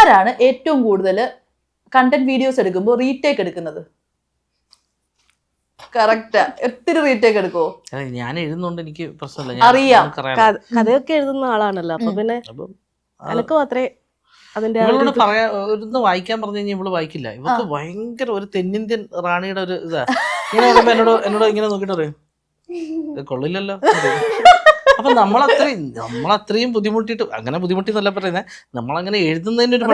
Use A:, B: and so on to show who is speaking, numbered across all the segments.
A: ആരാണ് ഏറ്റവും കൂടുതൽ കണ്ടന്റ് വീഡിയോസ് എടുക്കുമ്പോൾ റീടേക്ക് എടുക്കുന്നത്? കറക്റ്റാ. ഒത്തിരി റീടേക്ക് എടുക്കുവോ?
B: ഞാൻ എഴുതുന്നോണ്ട് എനിക്ക് പ്രശ്നമില്ല.
A: അറിയാം.
C: കഥയൊക്കെ എഴുതുന്ന ആളാണല്ലോ, അപ്പൊ പിന്നെ എനക്ക് മാത്രമേ അതിന്റെ
B: ഒന്ന് വായിക്കാൻ പറഞ്ഞു കഴിഞ്ഞാൽ ഇവള് വായിക്കില്ല. ഇവക്ക് ഭയങ്കര ഒരു തെന്നിന്ത്യൻ റാണിയുടെ ഒരു ഇതാ. ഇങ്ങനെ പറയുമ്പോ എന്നോട് ഇങ്ങനെ നോക്കിട്ട് പറയും കൊള്ളില്ലല്ലോ. അപ്പൊ നമ്മളത്രയും ബുദ്ധിമുട്ടിട്ട്, അങ്ങനെ ബുദ്ധിമുട്ടിന്നല്ല പറയുന്നത്, നമ്മളങ്ങനെ എഴുതുന്നതിന്റെ ഒരു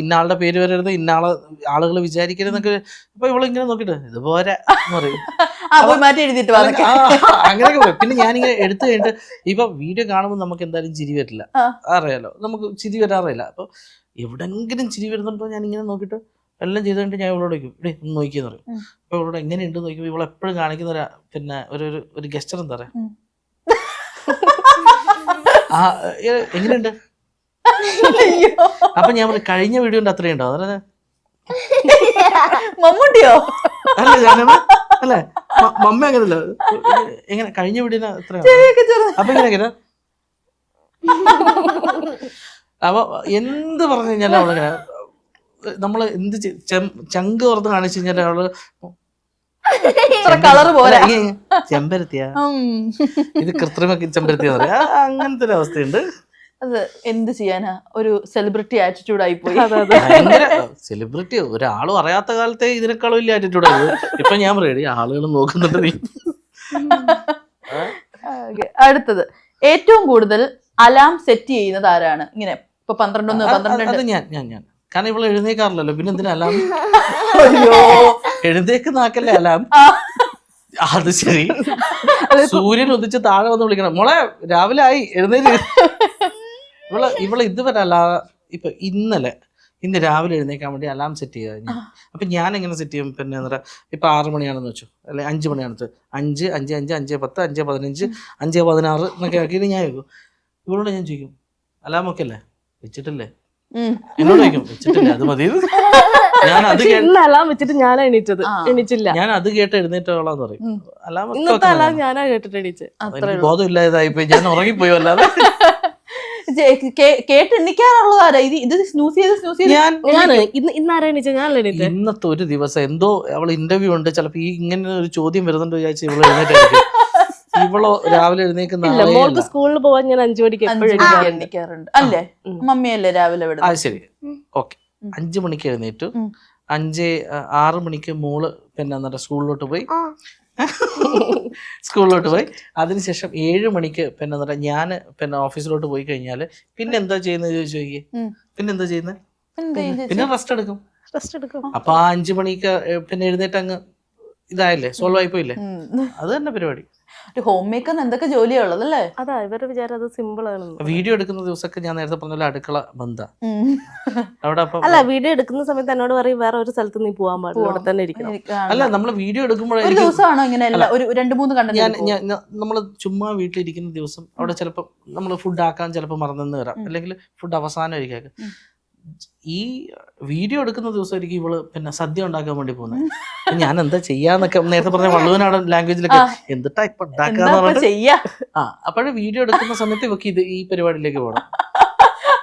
B: ഇന്ന ആളുടെ പേര് വരരുത്, ആളുകൾ വിചാരിക്കരുതെന്നൊക്കെ. അപ്പൊ ഇവളിങ്ങനെ നോക്കിട്ട് ഇതുപോലെ പറയും, അങ്ങനെയൊക്കെ പറയും. പിന്നെ ഞാനിങ്ങനെ എടുത്തു കഴിഞ്ഞിട്ട് ഇപ്പൊ വീഡിയോ കാണുമ്പോൾ നമുക്ക് എന്തായാലും ചിരി വരില്ല, അറിയാലോ, നമുക്ക് ചിരി വരാറില്ല. അപ്പൊ എവിടെങ്കിലും ചിരി വരുന്നുണ്ടോ ഞാനിങ്ങനെ നോക്കിയിട്ട് എല്ലാം ചെയ്ത് കഴിഞ്ഞിട്ട് ഞാൻ ഇവളോട് വയ്ക്കും, ഇവിടെ ഒന്ന് നോക്കിയെന്ന് പറയും. അപ്പൊ ഇവളോട് എങ്ങനെയുണ്ട് നോക്കിയപ്പോൾ ഇവളെപ്പോഴും കാണിക്കുന്ന പിന്നെ ഒരു ഗസ്റ്റർ എന്താ പറയാ, എങ്ങനെയുണ്ട്. അപ്പൊ ഞാൻ പറയും കഴിഞ്ഞ വീഡിയോന്റെ അത്രയും ഉണ്ടോ? അതെ
A: മമ്മൂട്ടിയോ?
B: അല്ലേ, മമ്മ അങ്ങനല്ല, എങ്ങനെ കഴിഞ്ഞ വീഡിയോന് അത്ര. അപ്പൊ ഇങ്ങനെ അപ്പൊ എന്ത് പറഞ്ഞു കഴിഞ്ഞാലും അവളിങ്ങനെ നമ്മള് എന്ത് ചങ്ക് തുറന്ന് കാണിച്ചു കഴിഞ്ഞാൽ അവള്
A: കളറ് പോലെ
B: ചെമ്പരത്തിയാ, ഇത് കൃത്രിമ ചെമ്പരത്തിയാ പറയാ. അങ്ങനത്തെ ഒരു അവസ്ഥയുണ്ട്.
A: അത് എന്ത് ചെയ്യാനാ, ഒരു സെലിബ്രിറ്റി ആറ്റിറ്റ്യൂഡ് ആയി പോയി.
B: സെലിബ്രിറ്റി ഒരാളും അറിയാത്ത കാലത്തെ ഇതിനേക്കാളും വലിയ ആറ്റിറ്റ്യൂഡ് ആയി. ഇപ്പൊ ഞാൻ പറയടി ആളുകൾ നോക്കുന്നുണ്ട് നീ.
A: അടുത്തത്, ഏറ്റവും കൂടുതൽ അലാം സെറ്റ് ചെയ്യുന്നത് ആരാണ്? ഇങ്ങനെ ഇപ്പൊ 12
B: അത് ഞാൻ കാരണം ഇവള് എഴുന്നേക്കാറില്ലല്ലോ, പിന്നെ എന്തിനാ അലാം? എഴുന്നേക്കുന്നാക്കല്ലേ അലാം. അത് ശരി, സൂര്യൻ ഉദിച്ച് താഴെ വന്ന് വിളിക്കണം, മോളെ രാവിലെ ആയി എഴുന്നേറ്റ്. ഇവള് ഇതുവരെ ഇപ്പൊ ഇന്ന് രാവിലെ എഴുന്നേക്കാൻ വേണ്ടി അലാം സെറ്റ് ചെയ്താൽ ഞാൻ. അപ്പൊ ഞാൻ എങ്ങനെ സെറ്റ് ചെയ്യും? പിന്നെ എന്താ ഇപ്പൊ 6 മണിയാണെന്ന് വെച്ചു, അല്ലെ 5 മണിയാണെന്ന്, 5, 5, 5, 5, 10, 5, 15, 5, 16 എന്നൊക്കെ ആക്കിയിട്ട് ഞാൻ വെക്കും. ഇവളോട് ഞാൻ ചോദിക്കും അലാം ഒക്കെ അല്ലേ, വെച്ചിട്ടില്ലേ? എന്നോട് ചോദിക്കും വെച്ചിട്ടില്ലേ, അത് മതി. ഞാൻ അത് കേട്ട് എഴുന്നേറ്റോളാന്ന് പറയും. ബോധമില്ലാതായിപ്പോയി, ഞാൻ ഉറങ്ങിപ്പോയോ. അല്ലാതെ
A: കേട്ടെണ്ണിക്കാറുള്ളതാരാ ഇത്?
B: ഇന്നത്തെ ഒരു ദിവസം എന്തോ അവൾ ഇന്റർവ്യൂ ഉണ്ട്, ചിലപ്പോ ഈ ഇങ്ങനെ ഒരു ചോദ്യം വരുന്നുണ്ട് വിചാരിച്ച ഇവള് എഴുന്നേറ്റായിരിക്കും. ഇവളോ രാവിലെ എഴുന്നേക്കുന്ന
C: സ്കൂളിൽ പോവാൻ ഞാൻ 5 മണിക്ക്
A: എണ്ണിക്കാറുണ്ട് അല്ലേ? മമ്മിയല്ലേ രാവിലെ വിടുന്നത്?
B: അത് ശരി, ഓക്കെ. 5 മണിക്ക് എഴുന്നേറ്റു, 6 മണിക്ക് മോള് പിന്നെ സ്കൂളിലോട്ട് പോയി. അതിനുശേഷം 7 മണിക്ക് പിന്നെ ഞാൻ പിന്നെ ഓഫീസിലോട്ട് പോയി കഴിഞ്ഞാല് പിന്നെ എന്താ ചെയ്യുന്നത് ചോദിച്ചു നോക്കിയേ. പിന്നെ എന്താ ചെയ്യുന്നത്? പിന്നെ റെസ്റ്റ് എടുക്കും. അപ്പൊ ആ 5 മണിക്ക് പിന്നെ എഴുന്നേറ്റ് അങ്ങ് ഇതായില്ലേ, സോൾവ് ആയി പോയില്ലേ. അത് തന്നെ പരിപാടി.
A: ഹോം മേക്കറിന് എന്തൊക്കെ ജോലിയാ ഉള്ളതല്ലേ?
C: അതാ ഇവരുടെ വിചാരം, അത് സിമ്പിൾ ആണ്.
B: വീഡിയോ എടുക്കുന്ന ദിവസമൊക്കെ ഞാൻ നേരത്തെ പറഞ്ഞ അടുക്കള ബന്ധ അവിടെ.
C: അല്ല, വീഡിയോ എടുക്കുന്ന സമയത്ത് എന്നോട് പറയും വേറെ ഒരു സ്ഥലത്ത് നീ പോകാൻ പാടില്ല, അവിടെ തന്നെ ഇരിക്കണം.
B: അല്ല, നമ്മള് വീഡിയോ എടുക്കുമ്പോഴേ നമ്മള് ചുമ്മാ വീട്ടിലിരിക്കുന്ന ദിവസം അവിടെ ചിലപ്പോ നമ്മള് ഫുഡ് ആക്കാൻ ചിലപ്പോ മറന്നെന്ന് വരാം, അല്ലെങ്കിൽ ഫുഡ് അവസാനം ആയിരിക്കും. ഈ വീഡിയോ എടുക്കുന്ന ദിവസമായിരിക്കും ഇവള് പിന്നെ സദ്യ ഉണ്ടാക്കാൻ വേണ്ടി പോകുന്നത്. ഞാൻ എന്താ ചെയ്യാന്നൊക്കെ നേരത്തെ പറഞ്ഞ വള്ളുവനാടൻ ലാംഗ്വേജിലൊക്കെ എന്തിട്ടാ ഇപ്പൊ ഉണ്ടാക്കാന്ന് പറഞ്ഞിട്ട്. അപ്പോഴും വീഡിയോ എടുക്കുന്ന സമയത്ത് ഇവക്ക് ഈ പരിപാടിയിലേക്ക് പോകണം.